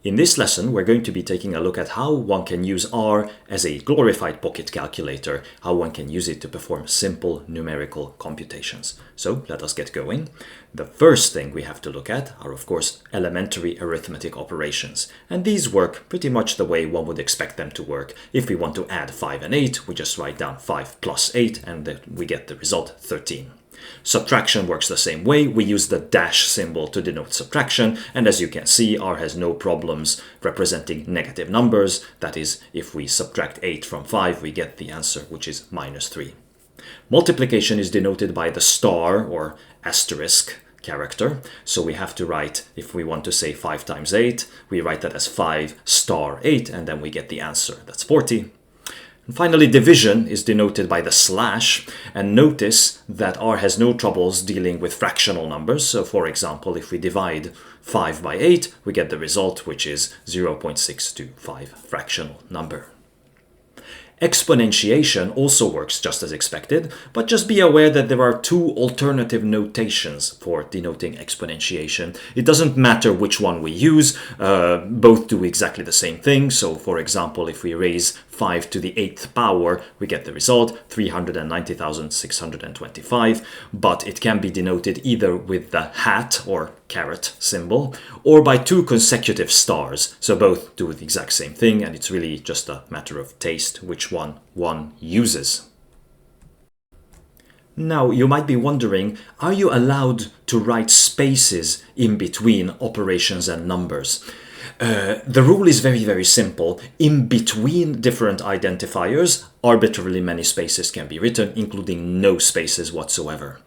In this lesson, we're going to be taking a look at how one can use R as a glorified pocket calculator, how one can use it to perform simple numerical computations. So let us get going. The first thing we have to look at are, of course, elementary arithmetic operations. And these work pretty much the way one would expect them to work. If we want to add 5 and 8, we just write down 5 plus 8 and we get the result 13. Subtraction works the same way. We use the dash symbol to denote subtraction, and as you can see, R has no problems representing negative numbers. That is, if we subtract 8 from 5, we get the answer, which is -3. Multiplication is denoted by the star or asterisk character. So we have to write, if we want to say 5 times 8, we write that as 5 star 8, and then we get the answer. That's 40. And finally, division is denoted by the slash, and notice that R has no troubles dealing with fractional numbers. So for example, if we divide 5 by 8, we get the result, which is 0.625 fractional number. Exponentiation also works just as expected, but just be aware that there are two alternative notations for denoting exponentiation. It doesn't matter which one we use, both do exactly the same thing. So for example, if we raise 5 to the 8th power, we get the result 390,625, but it can be denoted either with the hat or caret symbol or by two consecutive stars. So both do the exact same thing, and it's really just a matter of taste which one uses. Now, you might be wondering, are you allowed to write spaces in between operations and numbers? The rule is very, very simple. In between different identifiers, arbitrarily many spaces can be written, including no spaces whatsoever.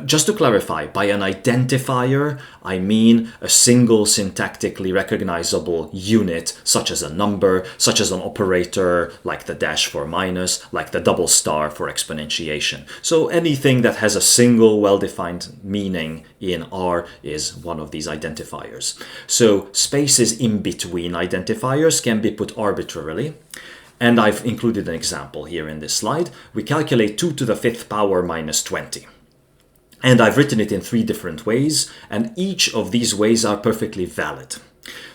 Just to clarify, by an identifier, I mean a single syntactically recognizable unit, such as a number, such as an operator, like the dash for minus, like the double star for exponentiation. So anything that has a single well-defined meaning in R is one of these identifiers. So spaces in between identifiers can be put arbitrarily. And I've included an example here in this slide. We calculate 2 to the 5th power minus 20. And I've written it in 3 different ways, and each of these ways are perfectly valid.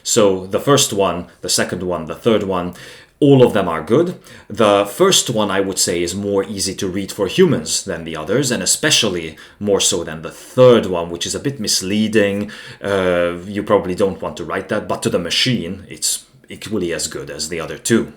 So the first one, the second one, the third one, all of them are good. The first one, I would say, is more easy to read for humans than the others, and especially more so than the third one, which is a bit misleading. You probably don't want to write that, but to the machine, it's equally as good as the other two.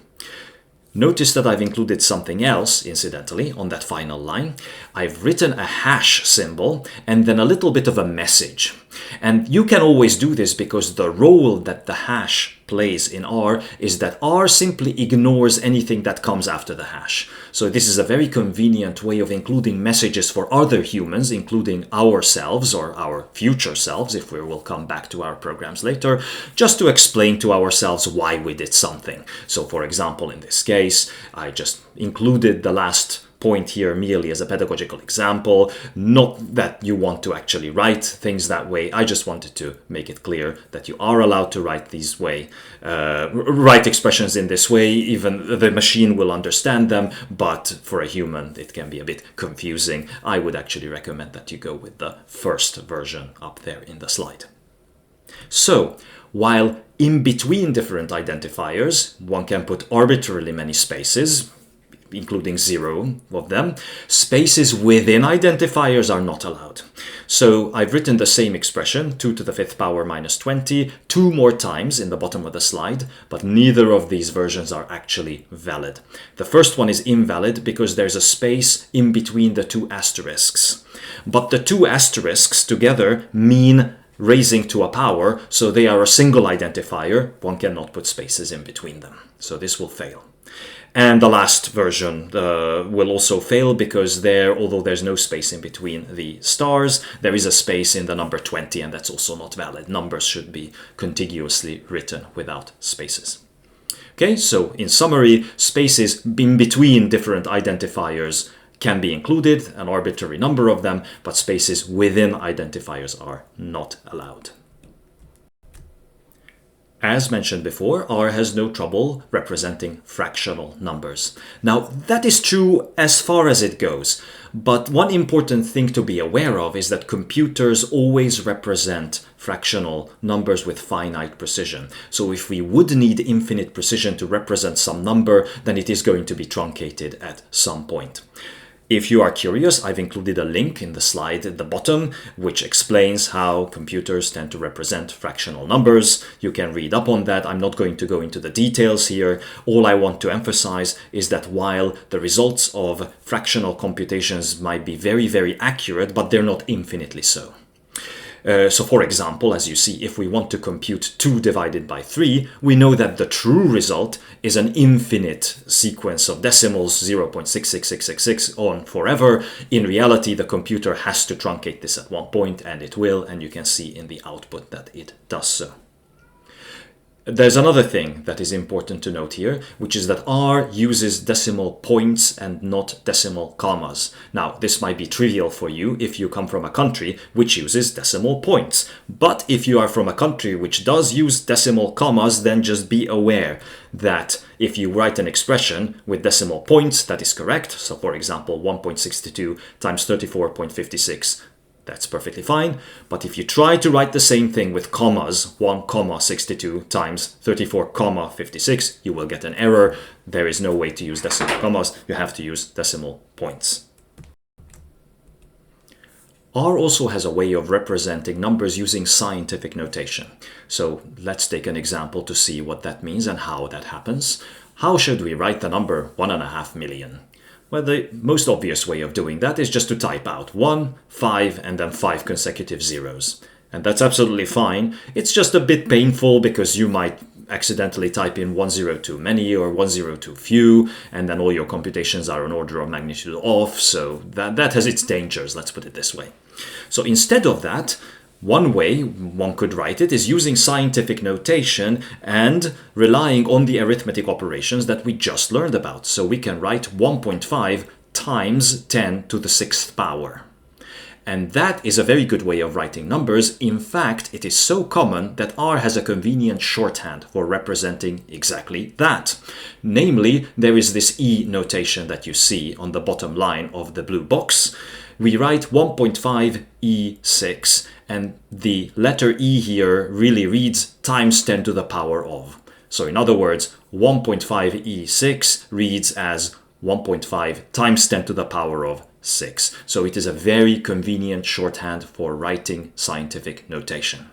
Notice that I've included something else, incidentally, on that final line. I've written a hash symbol and then a little bit of a message. And you can always do this because the role that the hash plays in R is that R simply ignores anything that comes after the hash. So this is a very convenient way of including messages for other humans, including ourselves or our future selves, if we will come back to our programs later, just to explain to ourselves why we did something. So for example, in this case, I just included the last point here merely as a pedagogical example, not that you want to actually write things that way. I just wanted to make it clear that you are allowed to write these way, write expressions in this way. Even the machine will understand them, but for a human it can be a bit confusing. I would actually recommend that you go with the first version up there in the slide. So, while in between different identifiers, one can put arbitrarily many spaces, including 0 of them, spaces within identifiers are not allowed. So I've written the same expression, 2 to the 5th power minus 20, 2 more times in the bottom of the slide, but neither of these versions are actually valid. The first one is invalid because there's a space in between the 2 asterisks. But the 2 asterisks together mean raising to a power, so they are a single identifier. One cannot put spaces in between them. So this will fail. And the last version will also fail because although there's no space in between the stars, there is a space in the number 20, and that's also not valid. Numbers should be contiguously written without spaces. Okay, so in summary, spaces in between different identifiers can be included, an arbitrary number of them, but spaces within identifiers are not allowed. As mentioned before, R has no trouble representing fractional numbers. Now, that is true as far as it goes, but one important thing to be aware of is that computers always represent fractional numbers with finite precision. So if we would need infinite precision to represent some number, then it is going to be truncated at some point. If you are curious, I've included a link in the slide at the bottom, which explains how computers tend to represent fractional numbers. You can read up on that. I'm not going to go into the details here. All I want to emphasize is that while the results of fractional computations might be very, very accurate, but they're not infinitely so. So for example, as you see, if we want to compute 2 divided by 3, we know that the true result is an infinite sequence of decimals, 0.66666 on forever. In reality, the computer has to truncate this at one point, and it will, and you can see in the output that it does so. There's another thing that is important to note here, which is that R uses decimal points and not decimal commas. Now, this might be trivial for you if you come from a country which uses decimal points. But if you are from a country which does use decimal commas, then just be aware that if you write an expression with decimal points, that is correct. So for example, 1.62 times 34.56. That's perfectly fine, but if you try to write the same thing with commas, 1,62 times 34,56, you will get an error. There is no way to use decimal commas, you have to use decimal points. R also has a way of representing numbers using scientific notation. So let's take an example to see what that means and how that happens. How should we write the number 1.5 million? Well, the most obvious way of doing that is just to type out 1, 5, and then 5 consecutive zeros. And that's absolutely fine. It's just a bit painful because you might accidentally type in 10 too many or 10 too few, and then all your computations are an order of magnitude off, so that has its dangers, let's put it this way. So instead of that, one way one could write it is using scientific notation and relying on the arithmetic operations that we just learned about. So we can write 1.5 times 10 to the 6th power. And that is a very good way of writing numbers. In fact, it is so common that R has a convenient shorthand for representing exactly that. Namely, there is this E notation that you see on the bottom line of the blue box. We write 1.5 E6, and the letter E here really reads times 10 to the power of. So in other words, 1.5 E6 reads as 1.5 times 10 to the power of 6. So it is a very convenient shorthand for writing scientific notation.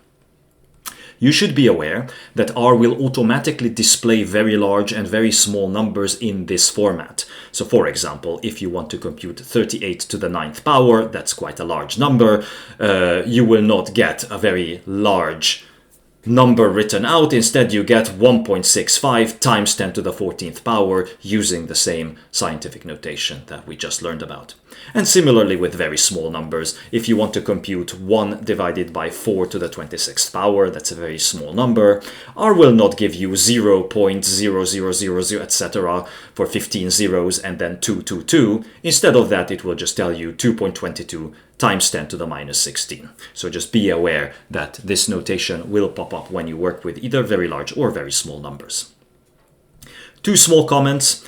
You should be aware that R will automatically display very large and very small numbers in this format. So for example, if you want to compute 38 to the 9th power, that's quite a large number, you will not get a very large number written out. Instead, you get 1.65 times 10 to the 14th power using the same scientific notation that we just learned about. And similarly with very small numbers, if you want to compute 1 divided by 4 to the 26th power, that's a very small number, R will not give you 0.0000, etc. for 15 zeros and then 222. Instead of that, it will just tell you 2.22 times 10 to the minus 16. So just be aware that this notation will pop up when you work with either very large or very small numbers. 2 small comments.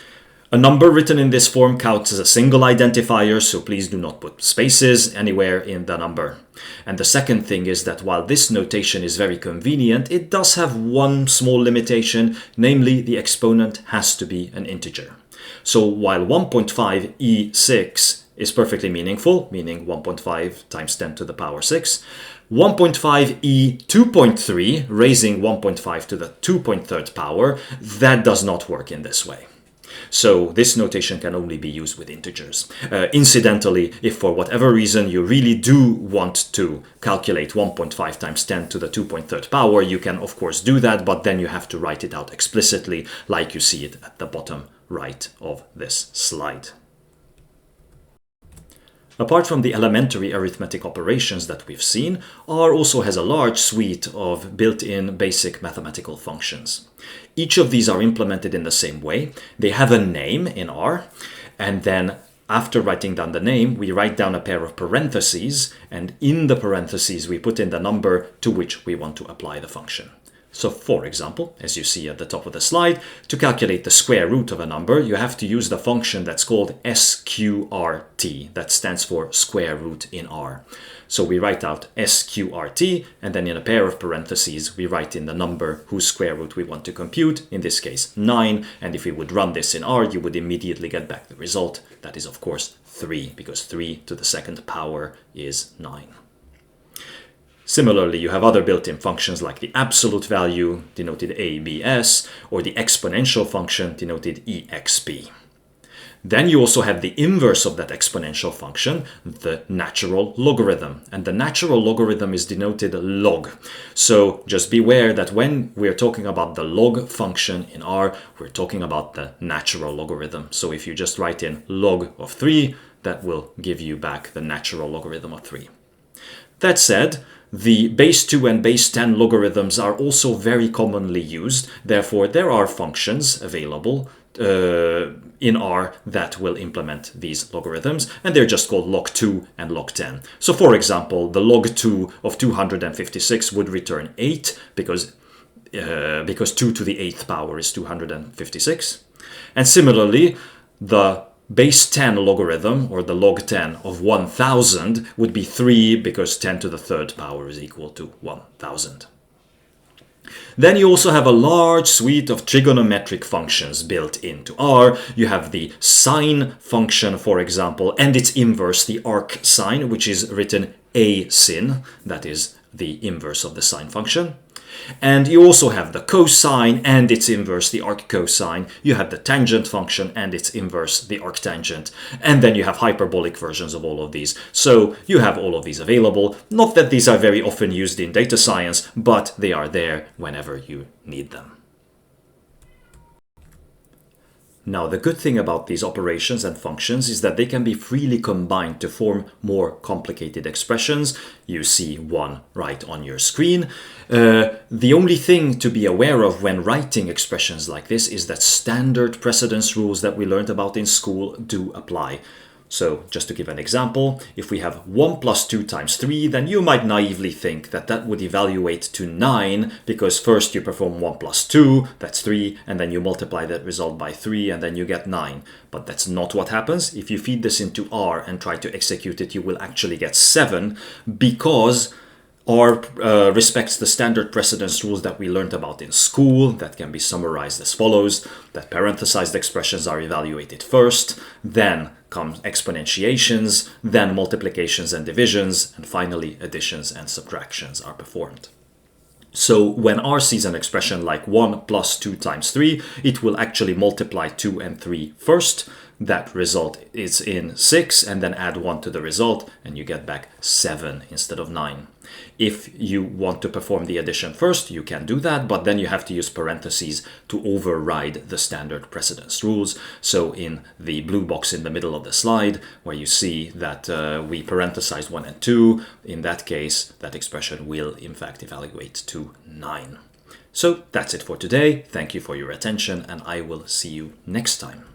A number written in this form counts as a single identifier, so please do not put spaces anywhere in the number. And the second thing is that while this notation is very convenient, it does have one small limitation, namely the exponent has to be an integer. So while 1.5 E6 is perfectly meaningful, meaning 1.5 times 10 to the power 6, 1.5 E 2.3, raising 1.5 to the 2.3rd power, that does not work in this way. So this notation can only be used with integers. Incidentally, if for whatever reason you really do want to calculate 1.5 times 10 to the 2.3rd power, you can of course do that, but then you have to write it out explicitly like you see it at the bottom right of this slide. Apart from the elementary arithmetic operations that we've seen, R also has a large suite of built-in basic mathematical functions. Each of these are implemented in the same way. They have a name in R, and then after writing down the name, we write down a pair of parentheses, and in the parentheses we put in the number to which we want to apply the function. So for example, as you see at the top of the slide, to calculate the square root of a number, you have to use the function that's called sqrt. That stands for square root in R. So we write out sqrt, and then in a pair of parentheses, we write in the number whose square root we want to compute, in this case 9, and if we would run this in R, you would immediately get back the result. That is, of course, 3, because 3 to the second power is 9. Similarly, you have other built-in functions like the absolute value, denoted ABS, or the exponential function, denoted EXP. Then you also have the inverse of that exponential function, the natural logarithm. And the natural logarithm is denoted log. So just beware that when we're talking about the log function in R, we're talking about the natural logarithm. So if you just write in log of 3, that will give you back the natural logarithm of 3. That said, the base 2 and base 10 logarithms are also very commonly used. Therefore, there are functions available in R that will implement these logarithms, and they're just called log2 and log10. So for example, the log2 of 256 would return 8 because 2 to the 8th power is 256. And similarly, the base 10 logarithm, or the log 10 of 1000, would be 3 because 10 to the third power is equal to 1000. Then you also have a large suite of trigonometric functions built into R. You have the sine function, for example, and its inverse, the arc sine, which is written a sin, that is the inverse of the sine function. And you also have the cosine and its inverse, the arccosine. You have the tangent function and its inverse, the arctangent. And then you have hyperbolic versions of all of these. So you have all of these available. Not that these are very often used in data science, but they are there whenever you need them. Now, the good thing about these operations and functions is that they can be freely combined to form more complicated expressions. You see one right on your screen. The only thing to be aware of when writing expressions like this is that standard precedence rules that we learned about in school do apply. So just to give an example, if we have 1 plus 2 times 3, then you might naively think that that would evaluate to 9, because first you perform 1 plus 2, that's 3, and then you multiply that result by 3, and then you get 9. But that's not what happens. If you feed this into R and try to execute it, you will actually get 7, because R respects the standard precedence rules that we learned about in school, that can be summarized as follows: that parenthesized expressions are evaluated first, then comes exponentiations, then multiplications and divisions, and finally additions and subtractions are performed. So when R sees an expression like 1 plus 2 times 3, it will actually multiply 2 and 3 first. That result is in 6, and then add 1 to the result, and you get back 7 instead of 9. If you want to perform the addition first, you can do that, but then you have to use parentheses to override the standard precedence rules. So in the blue box in the middle of the slide, where you see that we parenthesized 1 and 2, in that case, that expression will in fact evaluate to 9. So that's it for today. Thank you for your attention, and I will see you next time.